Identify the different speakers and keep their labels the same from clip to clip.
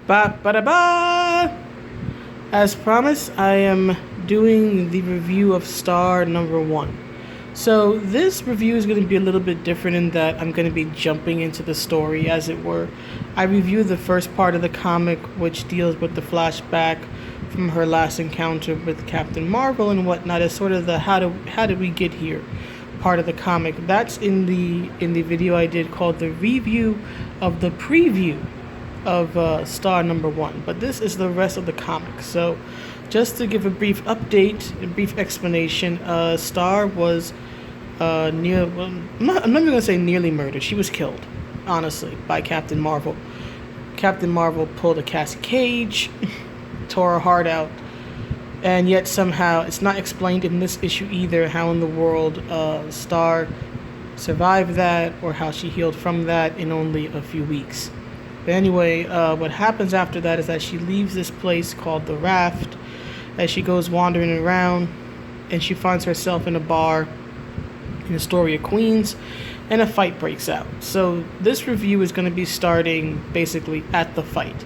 Speaker 1: Ba ba da ba! As promised, I am doing the review of Star number 1. So, this review is going to be a little bit different in that I'm going to be jumping into the story, as it were. I reviewed the first part of the comic, which deals with the flashback from her last encounter with Captain Marvel and whatnot, as sort of the how did we get here part of the comic. That's in the video I did called the review of the preview of Star number 1, but this is the rest of the comic. So just to give a brief update, a brief explanation, Star was I'm not even gonna say nearly murdered. She was killed, honestly, by Captain Marvel. Captain Marvel pulled a Cassie Cage, tore her heart out, and yet somehow it's not explained in this issue either how in the world Star survived that or how she healed from that in only a few weeks. But anyway, what happens after that is that she leaves this place called the Raft as she goes wandering around, and she finds herself in a bar in Astoria, Queens, and a fight breaks out. So this review is going to be starting basically at the fight,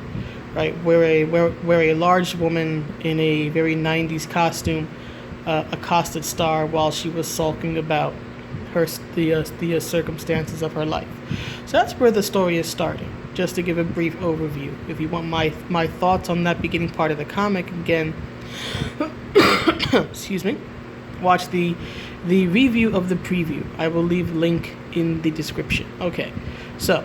Speaker 1: right, where a large woman in a very 90s costume accosted Star while she was sulking about the circumstances of her life. So that's where the story is starting. Just to give a brief overview. If you want my thoughts on that beginning part of the comic, again, excuse me, watch the review of the preview. I will leave link in the description. Okay, so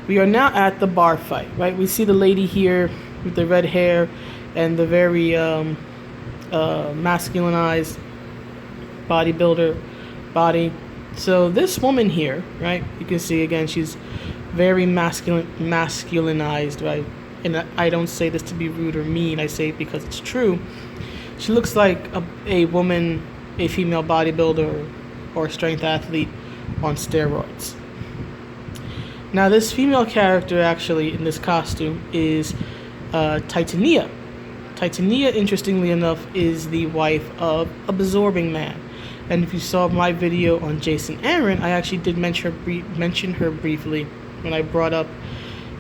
Speaker 1: we are now at the bar fight, right? We see the lady here with the red hair and the very masculinized bodybuilder body. So this woman here, right? You can see again she's very masculinized, right? And I don't say this to be rude or mean. I say it because it's true. She looks like a woman, a female bodybuilder or strength athlete on steroids. Now, this female character actually in this costume is Titania. Titania, interestingly enough, is the wife of Absorbing Man. And if you saw my video on Jason Aaron, I actually did mention her briefly when I brought up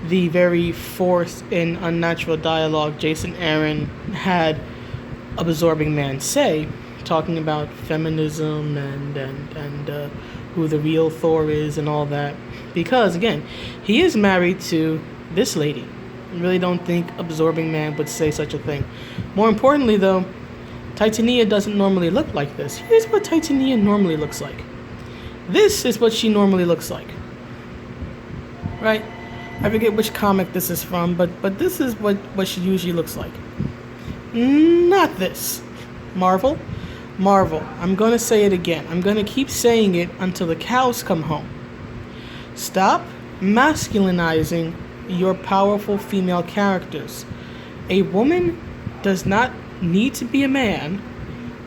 Speaker 1: the very forced and unnatural dialogue Jason Aaron had Absorbing Man say, talking about feminism and who the real Thor is and all that. Because, again, he is married to this lady. I really don't think Absorbing Man would say such a thing. More importantly, though, Titania doesn't normally look like this. Here's what Titania normally looks like. This is what she normally looks like. Right? I forget which comic this is from, but this is what she usually looks like. Not this. Marvel. I'm going to say it again. I'm going to keep saying it until the cows come home. Stop masculinizing your powerful female characters. A woman does not need to be a man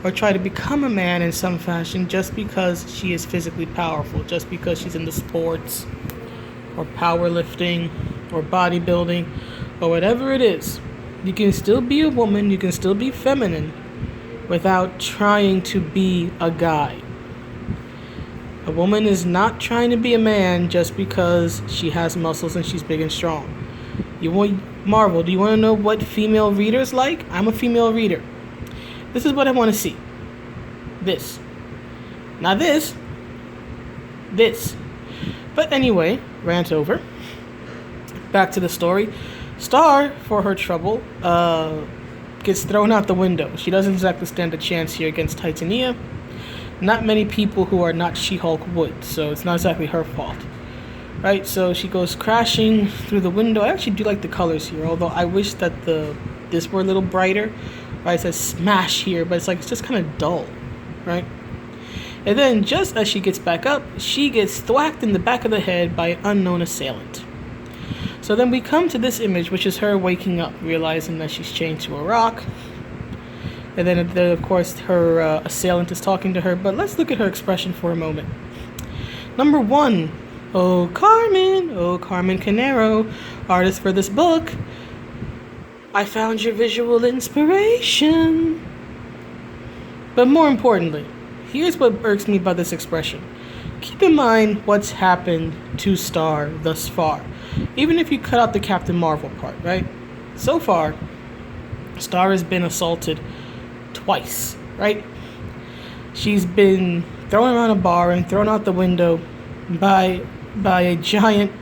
Speaker 1: or try to become a man in some fashion just because she is physically powerful, just because she's in the sports or powerlifting or bodybuilding or whatever it is. You can still be a woman, you can still be feminine without trying to be a guy. A woman is not trying to be a man just because she has muscles and she's big and strong. Marvel, do you want to know what female readers like? I'm a female reader. This is what I want to see. This. Not this. This. But anyway, rant over. Back to the story. Star, for her trouble, gets thrown out the window. She doesn't exactly stand a chance here against Titania. Not many people who are not She-Hulk would, so it's not exactly her fault. Right, so she goes crashing through the window. I actually do like the colors here, although I wish that this were a little brighter. Right, it says smash here, but it's just kind of dull, right? And then just as she gets back up, she gets thwacked in the back of the head by an unknown assailant. So then we come to this image, which is her waking up, realizing that she's chained to a rock. And then, of course, her assailant is talking to her. But let's look at her expression for a moment. Number 1, oh Carmen Canero, artist for this book. I found your visual inspiration. But more importantly, here's what irks me about this expression. Keep in mind what's happened to Star thus far. Even if you cut out the Captain Marvel part, right? so far, Star has been assaulted twice, right? She's been thrown around a bar and thrown out the window by a giant,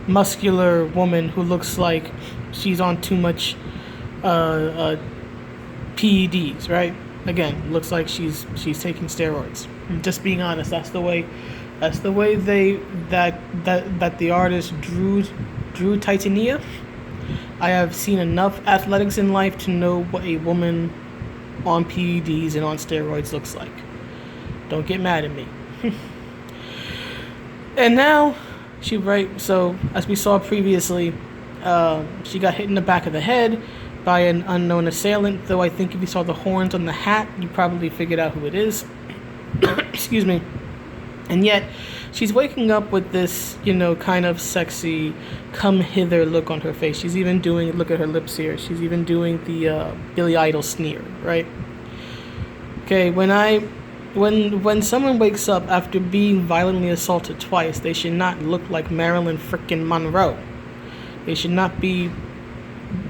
Speaker 1: muscular woman who looks like she's on too much PEDs, right? Again, looks like she's taking steroids. Just being honest, that's the way that the artist drew Titania. I have seen enough athletics in life to know what a woman on PEDs and on steroids looks like. Don't get mad at me. And now so as we saw previously, she got hit in the back of the head by an unknown assailant, though I think if you saw the horns on the hat, you probably figured out who it is. Excuse me. And yet, she's waking up with this, kind of sexy, come hither look on her face. She's even doing, look at her lips here, she's even doing the Billy Idol sneer, right? Okay, when someone wakes up after being violently assaulted twice, they should not look like Marilyn frickin' Monroe. They should not be,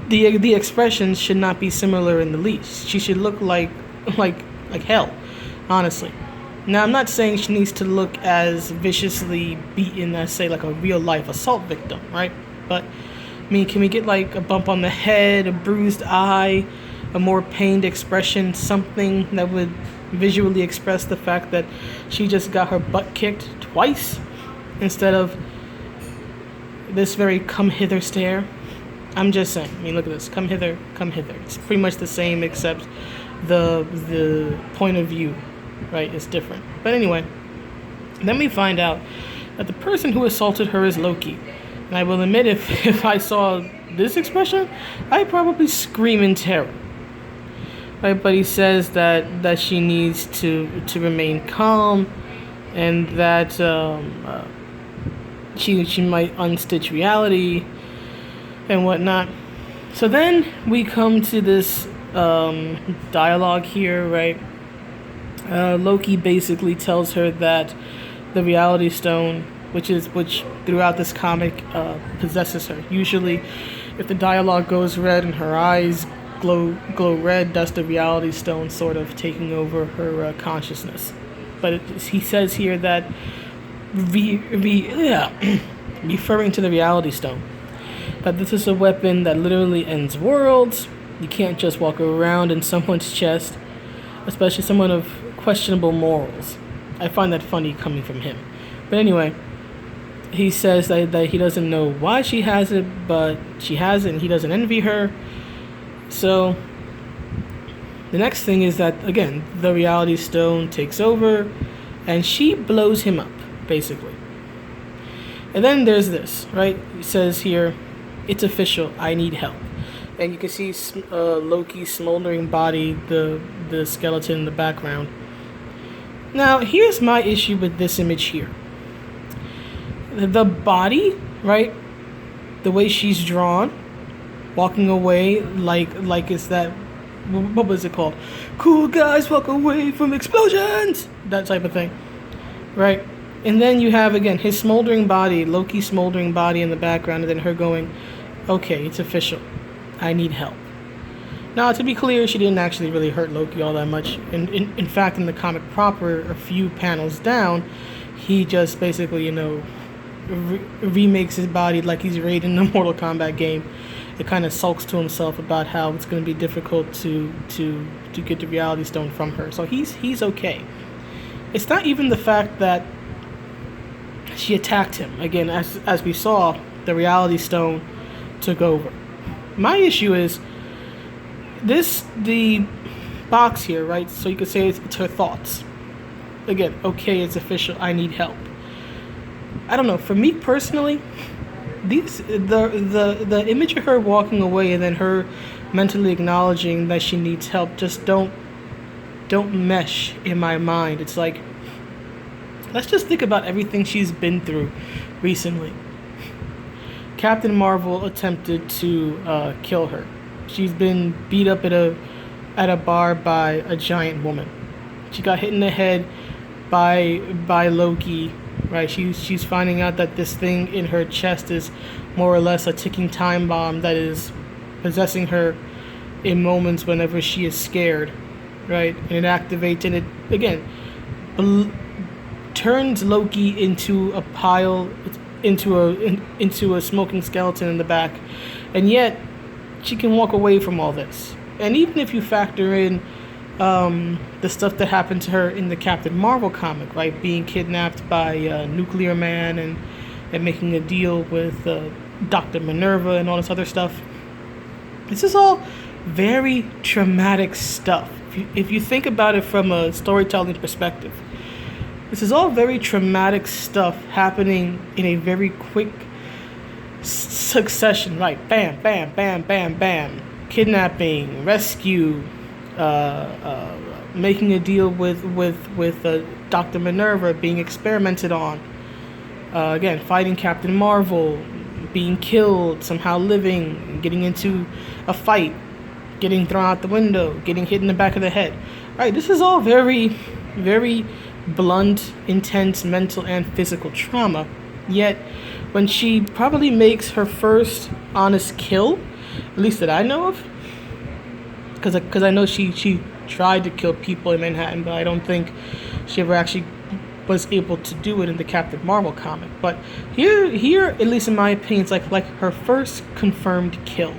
Speaker 1: the expressions should not be similar in the least. She should look like hell, honestly. Now, I'm not saying she needs to look as viciously beaten as, say, like a real-life assault victim, right? But, I mean, can we get, like, a bump on the head, a bruised eye, a more pained expression, something that would visually express the fact that she just got her butt kicked twice instead of this very come-hither stare? I'm just saying. I mean, look at this. Come hither, come hither. It's pretty much the same, except the point of view, right, is different. But anyway, then we find out that the person who assaulted her is Loki. And I will admit, if I saw this expression, I'd probably scream in terror. Right, but he says that she needs to remain calm, and that she might unstitch reality and whatnot. So then we come to this dialogue here, right? Loki basically tells her that the Reality Stone, which throughout this comic possesses her. Usually, if the dialogue goes red and her eyes glow red, that's the Reality Stone sort of taking over her consciousness. But he says here that referring to the Reality Stone, that this is a weapon that literally ends worlds. You can't just walk around in someone's chest, especially someone of questionable morals. I find that funny coming from him. But anyway, he says that he doesn't know why she has it, but she has it and he doesn't envy her. So the next thing is that, again, the Reality Stone takes over and she blows him up, basically. And then there's this, right? It says here, it's official, I need help. And you can see Loki's smoldering body, the skeleton in the background. Now, here's my issue with this image here. The body, right? The way she's drawn, walking away like it's that, what was it called? Cool guys walk away from explosions! That type of thing, right? And then you have, again, his smoldering body, Loki's smoldering body in the background, and then her going, okay, it's official, I need help. Now, to be clear, she didn't actually really hurt Loki all that much. In fact, in the comic proper, a few panels down, he just basically, remakes his body like he's raiding the Mortal Kombat game. It kind of sulks to himself about how it's going to be difficult to get the Reality Stone from her. So he's okay. It's not even the fact that she attacked him. Again, as we saw, the Reality Stone took over. My issue is the box here, right? So you could say it's her thoughts. Again, okay, it's official, I need help. I don't know, for me personally, the image of her walking away and then her mentally acknowledging that she needs help just don't mesh in my mind. It's like, let's just think about everything she's been through recently. Captain Marvel attempted to kill her. She's been beat up at a bar by a giant woman. She got hit in the head by Loki. Right, she's finding out that this thing in her chest is more or less a ticking time bomb that is possessing her in moments whenever she is scared, right? And it activates, and it again bl- turns Loki into a pile, into a smoking skeleton in the back, and yet she can walk away from all this. And even if you factor in the stuff that happened to her in the Captain Marvel comic, right, being kidnapped by Nuclear Man and making a deal with Dr. Minerva and all this other stuff, this is all very traumatic stuff. If you think about it from a storytelling perspective, this is all very traumatic stuff happening in a very quick succession, right? Bam, bam, bam, bam, bam. Kidnapping, rescue, making a deal with Dr. Minerva, being experimented on. Again, fighting Captain Marvel, being killed, somehow living, getting into a fight, getting thrown out the window, getting hit in the back of the head. Right, this is all very, very blunt, intense mental and physical trauma. Yet, when she probably makes her first honest kill, at least that I know of, because I know she tried to kill people in Manhattan, but I don't think she ever actually was able to do it in the Captain Marvel comic. But here, at least in my opinion, it's like her first confirmed kill,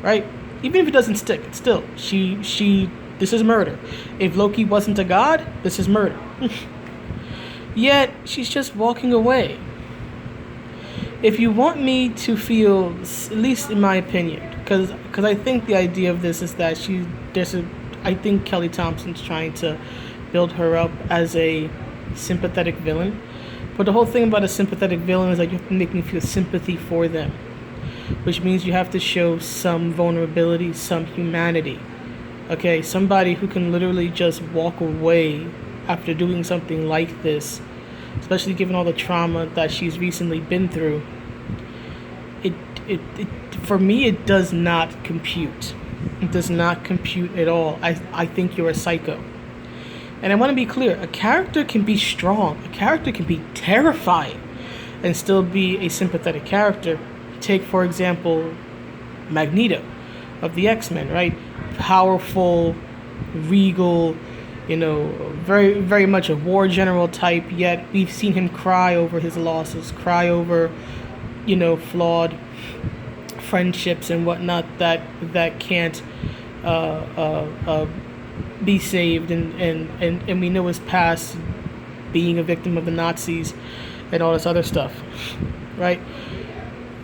Speaker 1: right? Even if it doesn't stick, it's still she. This is murder. If Loki wasn't a god, this is murder. Yet she's just walking away. If you want me to feel, at least in my opinion, because I think the idea of this is that I think Kelly Thompson's trying to build her up as a sympathetic villain. But the whole thing about a sympathetic villain is that you have to make me feel sympathy for them, which means you have to show some vulnerability, some humanity. Okay, somebody who can literally just walk away after doing something like this, especially given all the trauma that she's recently been through. It for me, it does not compute. It does not compute at all. I think you're a psycho. And I want to be clear, a character can be strong, a character can be terrifying, and still be a sympathetic character. Take, for example, Magneto of the X-Men, right? Powerful, regal, very, very much a war general type, yet we've seen him cry over his losses, cry over, flawed friendships and whatnot that can't be saved, and we know his past, being a victim of the Nazis and all this other stuff, right?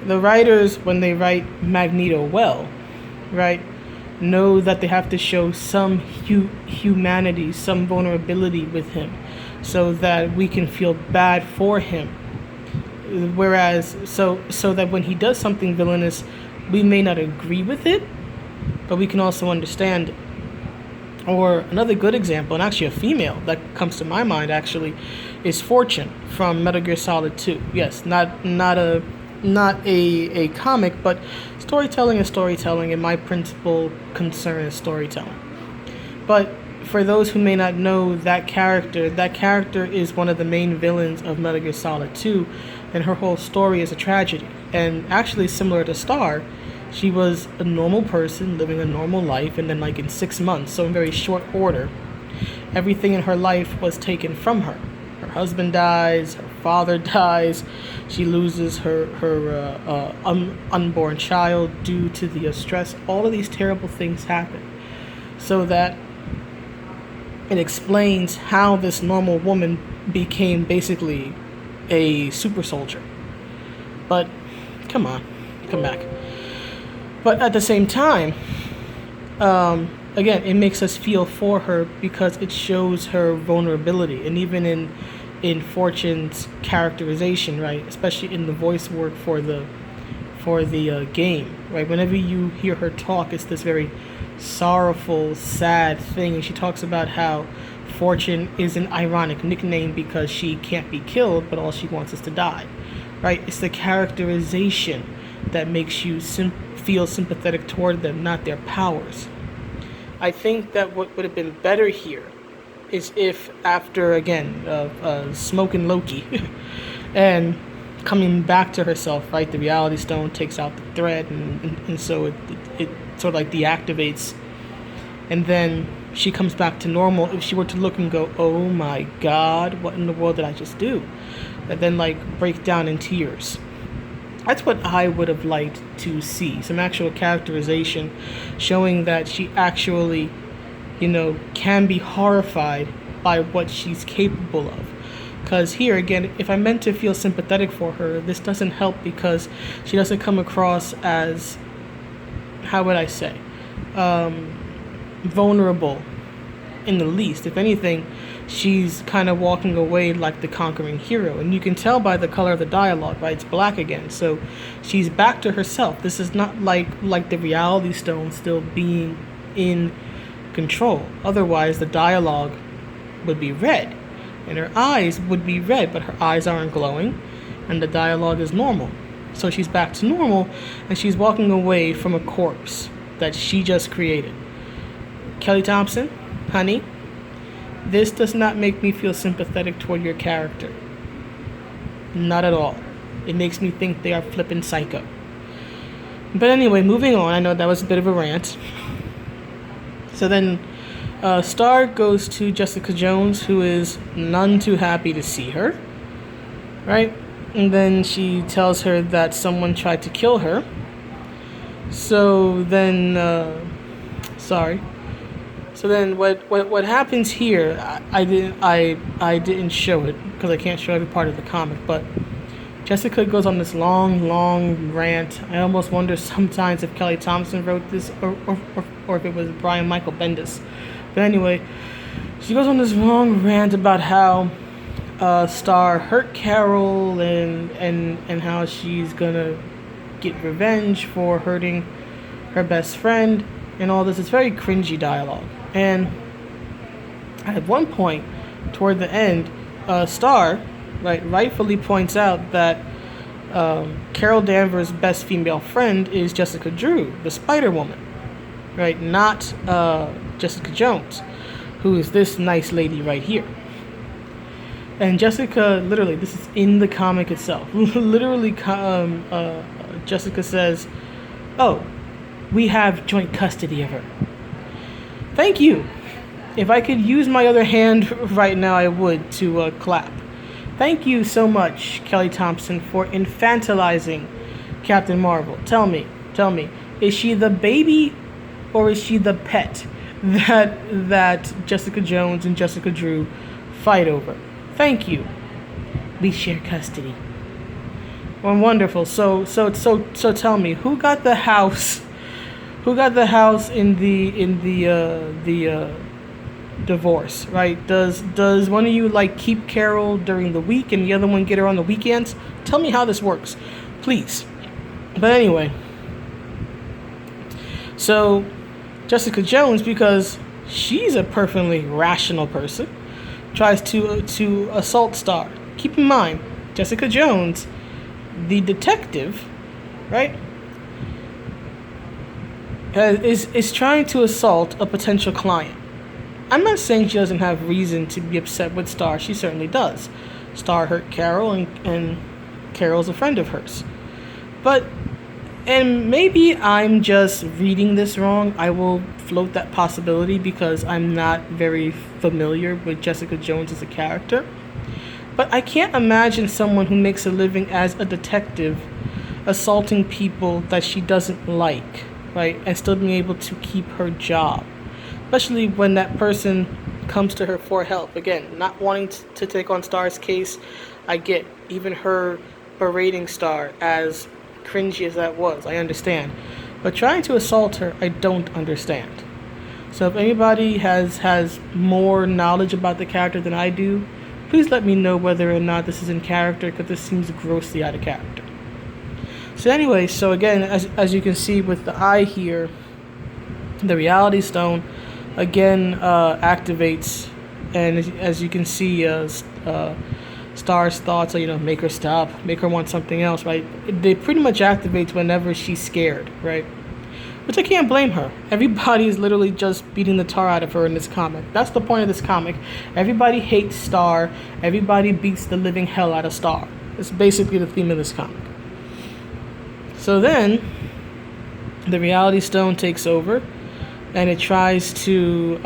Speaker 1: The writers, when they write Magneto well, right, know that they have to show some humanity, some vulnerability with him, so that we can feel bad for him. Whereas, so that when he does something villainous, we may not agree with it, but we can also understand it. Or another good example, and actually a female that comes to my mind actually, is Fortune from Metal Gear Solid 2. Yes, not a comic, but storytelling is storytelling, and my principal concern is storytelling. But for those who may not know that character is one of the main villains of Metal Gear Solid 2, and her whole story is a tragedy. And actually, similar to Star, she was a normal person living a normal life, and then like in 6 months, so in very short order, everything in her life was taken from her. Her husband dies, her father dies, she loses her unborn child due to the stress. All of these terrible things happen, so that it explains how this normal woman became basically a super soldier. But come back. But at the same time, again, it makes us feel for her because it shows her vulnerability. And even in Fortune's characterization, right, especially in the voice work for the game, right, whenever you hear her talk, it's this very sorrowful, sad thing. And she talks about how Fortune is an ironic nickname because she can't be killed, but all she wants is to die, right? It's the characterization that makes you feel sympathetic toward them, not their powers. I think that what would have been better here is if after, again, smoking Loki, and coming back to herself, right? The reality stone takes out the thread, and so it sort of like deactivates, and then she comes back to normal. If she were to look and go, oh my god, what in the world did I just do? And then like break down in tears. That's what I would have liked to see. Some actual characterization showing that she actually, can be horrified by what she's capable of. Because here, again, if I'm meant to feel sympathetic for her, this doesn't help because she doesn't come across as, how would I say, vulnerable in the least. If anything, she's kind of walking away like the conquering hero, and you can tell by the color of the dialogue, right? It's black again, so she's back to herself. This is not like the reality stone still being in control. Otherwise the dialogue would be red and her eyes would be red, but her eyes aren't glowing and the dialogue is normal. So she's back to normal and she's walking away from a corpse that she just created. Kelly Thompson, honey, this does not make me feel sympathetic toward your character. Not at all. It makes me think they are flippin' psycho. But anyway, moving on. I know that was a bit of a rant. So then Star goes to Jessica Jones, who is none too happy to see her. Right? And then she tells her that someone tried to kill her. So then, So then, what happens here? I didn't show it because I can't show every part of the comic. But Jessica goes on this long rant. I almost wonder sometimes if Kelly Thompson wrote this or if it was Brian Michael Bendis. But anyway, she goes on this long rant about how Star hurt Carol and how she's gonna get revenge for hurting her best friend and all this. It's very cringy dialogue. And at one point, toward the end, Star, rightfully points out that Carol Danvers' best female friend is Jessica Drew, the Spider-Woman, right? Not Jessica Jones, who is this nice lady right here. And Jessica, literally, this is in the comic itself. Literally, Jessica says, "Oh, we have joint custody of her." Thank you. If I could use my other hand right now, I would to clap. Thank you so much, Kelly Thompson, for infantilizing Captain Marvel. Tell me, is she the baby or is she the pet that Jessica Jones and Jessica Drew fight over? Thank you. We share custody. Well, wonderful. So tell me, who got the house? Who got the house in the divorce, right? Does one of you keep Carol during the week and the other one get her on the weekends? Tell me how this works, please. But anyway, so Jessica Jones, because she's a perfectly rational person, tries to assault Star. Keep in mind, Jessica Jones, the detective, right? Is trying to assault a potential client. I'm not saying she doesn't have reason to be upset with Star. She certainly does. Star hurt Carol, and Carol's a friend of hers. And maybe I'm just reading this wrong. I will float that possibility because I'm not very familiar with Jessica Jones as a character. But I can't imagine someone who makes a living as a detective assaulting people that she doesn't like, right, and still being able to keep her job, especially when that person comes to her for help. Again, not wanting to take on Star's case, I get. Even her berating Star, as cringy as that was, I understand. But trying to assault her, I don't understand. So if anybody has more knowledge about the character than I do, please let me know whether or not this is in character, because this seems grossly out of character. So anyway, so again, as you can see with the eye here, the reality stone again activates, and as you can see, Star's thoughts are, make her stop, make her want something else, right? They pretty much activates whenever she's scared, right? Which I can't blame her. Everybody is literally just beating the tar out of her in this comic. That's the point of this comic. Everybody hates Star. Everybody beats the living hell out of Star. It's basically the theme of this comic. So then, the Reality Stone takes over, and it tries to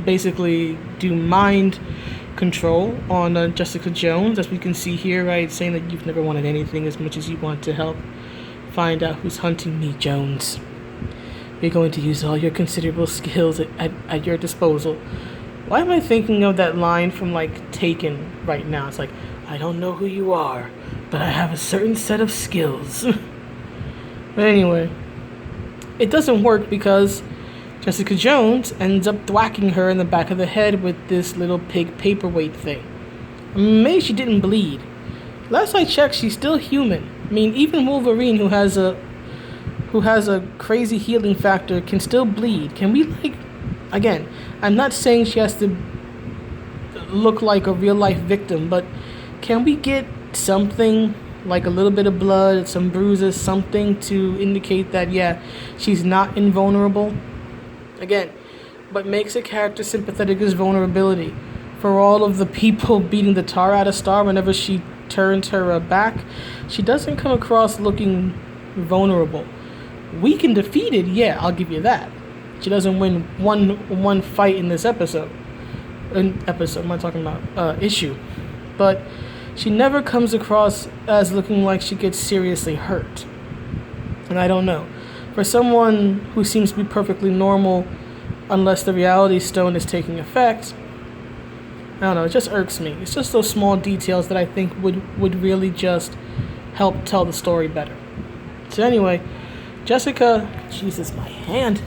Speaker 1: basically do mind control on Jessica Jones, as we can see here, right? Saying that you've never wanted anything as much as you want to help find out who's hunting me, Jones. You're going to use all your considerable skills at your disposal. Why am I thinking of that line from, like, Taken right now? It's like, I don't know who you are, but I have a certain set of skills. But anyway, it doesn't work because Jessica Jones ends up thwacking her in the back of the head with this little pig paperweight thing. Maybe she didn't bleed. Last I checked, she's still human. I mean, even Wolverine, who has a crazy healing factor, can still bleed. Can we, like, again, I'm not saying she has to look like a real life victim, but can we get something like a little bit of blood, some bruises, something to indicate that, yeah, she's not invulnerable? Again, what makes a character sympathetic is vulnerability. For all of the people beating the tar out of Star whenever she turns her back, she doesn't come across looking vulnerable. Weak and defeated, yeah, I'll give you that. She doesn't win one fight in this episode. I'm not talking about issue. But she never comes across as looking like she gets seriously hurt. And I don't know. For someone who seems to be perfectly normal, unless the Reality Stone is taking effect, I don't know, it just irks me. It's just those small details that I think would really just help tell the story better. So anyway, Jessica, Jesus, my hand.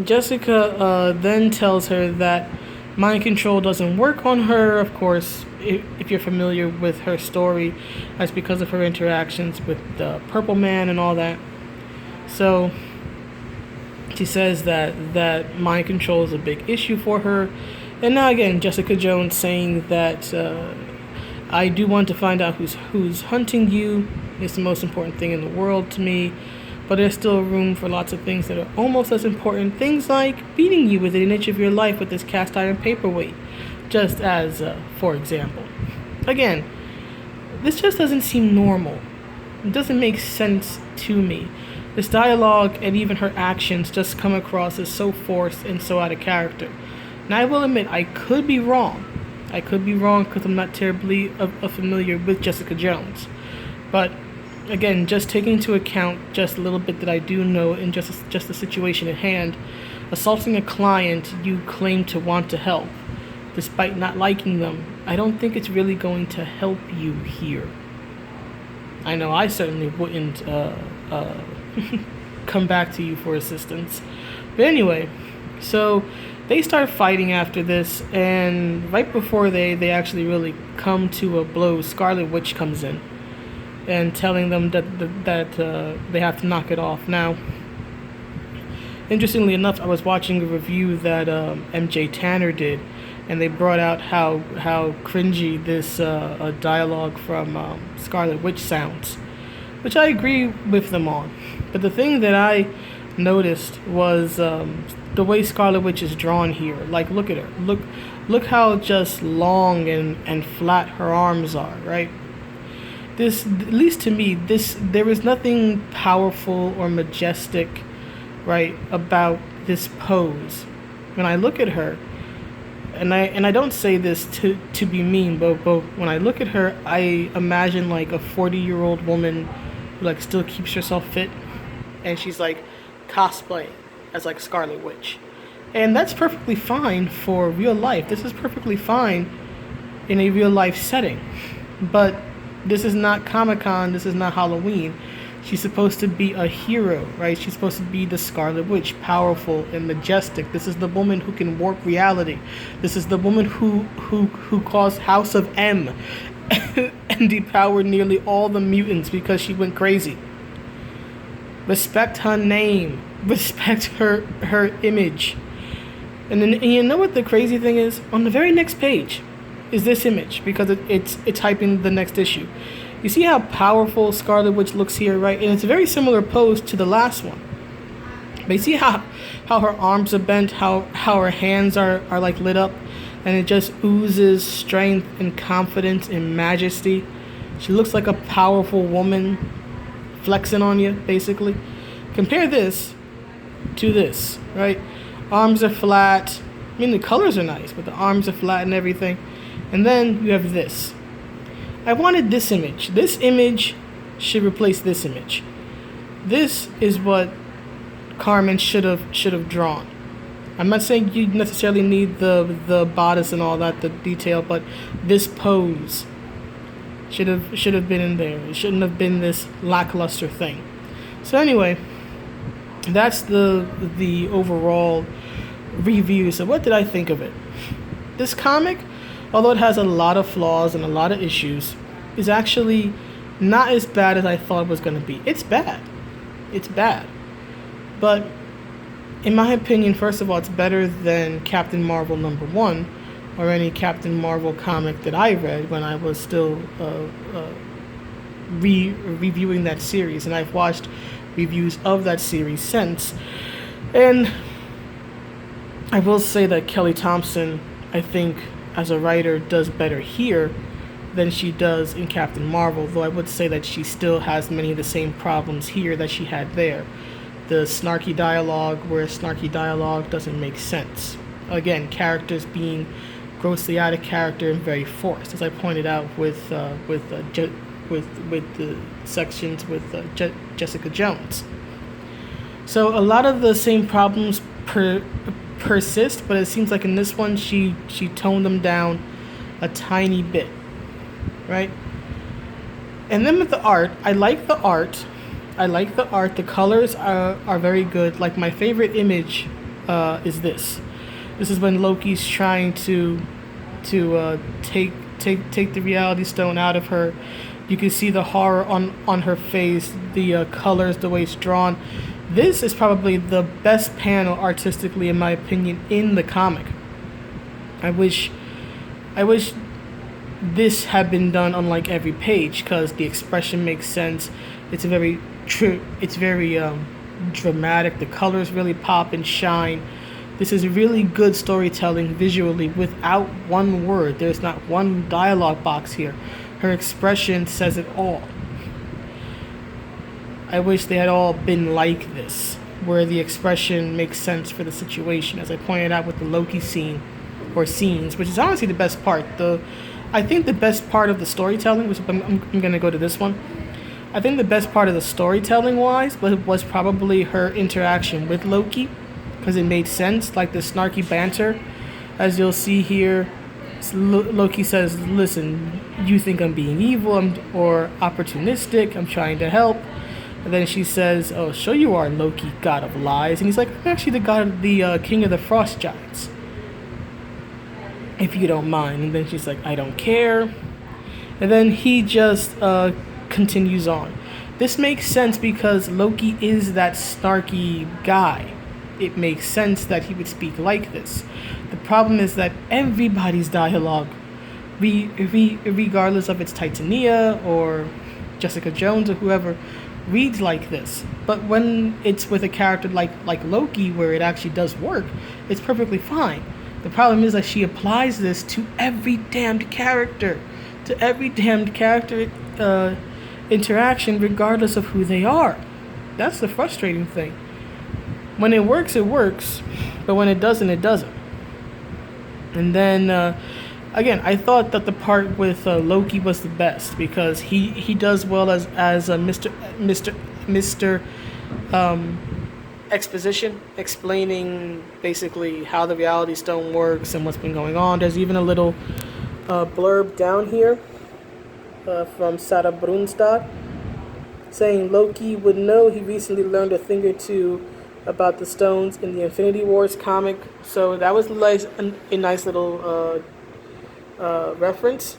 Speaker 1: Jessica then tells her that mind control doesn't work on her. Of course, if you're familiar with her story, that's because of her interactions with the Purple Man and all that. So she says that mind control is a big issue for her. And now again, Jessica Jones saying that I do want to find out who's hunting you. It's the most important thing in the world to me. But there's still room for lots of things that are almost as important. Things like beating you within an inch of your life with this cast iron paperweight. Just as, for example. Again, this just doesn't seem normal. It doesn't make sense to me. This dialogue and even her actions just come across as so forced and so out of character. And I will admit, I could be wrong. I could be wrong because I'm not terribly familiar with Jessica Jones. But again, just taking into account just a little bit that I do know in just the situation at hand, assaulting a client you claim to want to help, despite not liking them, I don't think it's really going to help you here. I know I certainly wouldn't come back to you for assistance. But anyway, so they start fighting after this, and right before they actually really come to a blow, Scarlet Witch comes in and telling them that they have to knock it off. Now, interestingly enough, I was watching a review that MJ Tanner did, and they brought out how cringy this dialogue from Scarlet Witch sounds, which I agree with them on. But the thing that I noticed was the way Scarlet Witch is drawn here. Like, look at her. Look how just long and flat her arms are, right? This, at least to me, there is nothing powerful or majestic, right, about this pose. When I look at her, and I don't say this to be mean, but when I look at her, I imagine like a 40-year-old woman who like still keeps herself fit, and she's like cosplaying as like Scarlet Witch. And that's perfectly fine for real life. This is perfectly fine in a real life setting. But this is not Comic-Con, this is not Halloween. She's supposed to be a hero, right? She's supposed to be the Scarlet Witch, powerful and majestic. This is the woman who can warp reality. This is the woman who caused House of M and depowered nearly all the mutants because she went crazy. Respect her name. Respect her image. And you know what the crazy thing is? On the very next page is this image, because it's hyping the next issue. You see how powerful Scarlet Witch looks here, right? And it's a very similar pose to the last one. But you see how her arms are bent, how her hands are like lit up? and it just oozes strength and confidence and majesty. She looks like a powerful woman flexing on you, basically. Compare this to this, right? Arms are flat. I mean, the colors are nice, but the arms are flat and everything. And then you have this. I wanted this image. This image should replace this image. This is what Carmen should have drawn. I'm not saying you necessarily need the bodice and all that, the detail, but this pose should have been in there. It shouldn't have been this lackluster thing. So anyway, that's the overall review. So what did I think of it? This comic, although it has a lot of flaws and a lot of issues, is actually not as bad as I thought it was going to be. It's bad. It's bad. But in my opinion, first of all, it's better than Captain Marvel #1 or any Captain Marvel comic that I read when I was still reviewing that series. And I've watched reviews of that series since. And I will say that Kelly Thompson, I think, as a writer, does better here than she does in Captain Marvel, though I would say that she still has many of the same problems here that she had there. The snarky dialogue, where snarky dialogue doesn't make sense. Again, characters being grossly out of character and very forced, as I pointed out with the sections with Jessica Jones. So a lot of the same problems persist, but it seems like in this one she toned them down a tiny bit, right? And then with the art, I like the art. The colors are very good. Like, my favorite image is this. This is when Loki's trying to take the reality stone out of her. You can see the horror on her face, the colors, the way it's drawn. This is probably the best panel artistically, in my opinion, in the comic. I wish this had been done on like every page, because the expression makes sense. It's very dramatic. The colors really pop and shine. This is really good storytelling visually without one word. There's not one dialogue box here. Her expression says it all. I wish they had all been like this, where the expression makes sense for the situation, as I pointed out with the Loki scene, or scenes, which is honestly the best part. I think the best part of the storytelling, which I'm going to go to this one, I think the best part of the storytelling wise was probably her interaction with Loki, because it made sense, like the snarky banter. As you'll see here, Loki says, listen, you think I'm being evil or opportunistic, I'm trying to help. And then she says, oh, so you are Loki, god of lies. And he's like, I'm actually the king of the frost giants, if you don't mind. And then she's like, I don't care. And then he just continues on. This makes sense because Loki is that snarky guy. It makes sense that he would speak like this. The problem is that everybody's dialogue, regardless of it's Titania or Jessica Jones or whoever, reads like this. But when it's with a character like Loki, where it actually does work, it's perfectly fine. The problem is that she applies this to every damned character, interaction, regardless of who they are. That's the frustrating thing. When it works, but when it doesn't, it doesn't. And then again, I thought that the part with Loki was the best, because he does well as Mr. Exposition, explaining basically how the reality stone works and what's been going on. There's even a little blurb down here from Sarah Brunstad saying Loki would know he recently learned a thing or two about the stones in the Infinity Wars comic. So that was a nice little reference.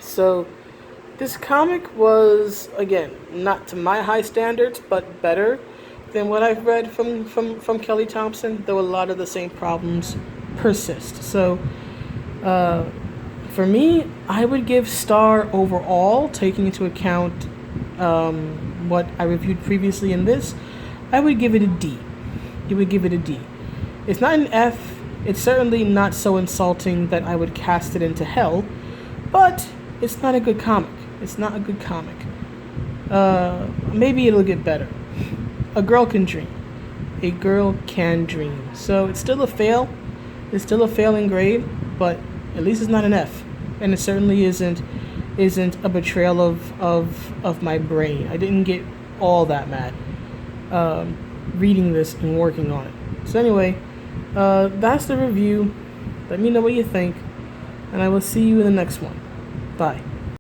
Speaker 1: So this comic was, again, not to my high standards, but better than what I've read from Kelly Thompson, though a lot of the same problems persist. So for me, I would give star overall, taking into account what I reviewed previously in this. I would give it a D. It's not an F, It's certainly not so insulting that I would cast it into hell, but it's not a good comic. It's not a good comic. Maybe it'll get better. A girl can dream. A girl can dream. So it's still a fail. It's still a failing grade, but at least it's not an F. And it certainly isn't a betrayal of my brain. I didn't get all that mad reading this and working on it. So anyway, that's the review. Let me know what you think, and I will see you in the next one. Bye.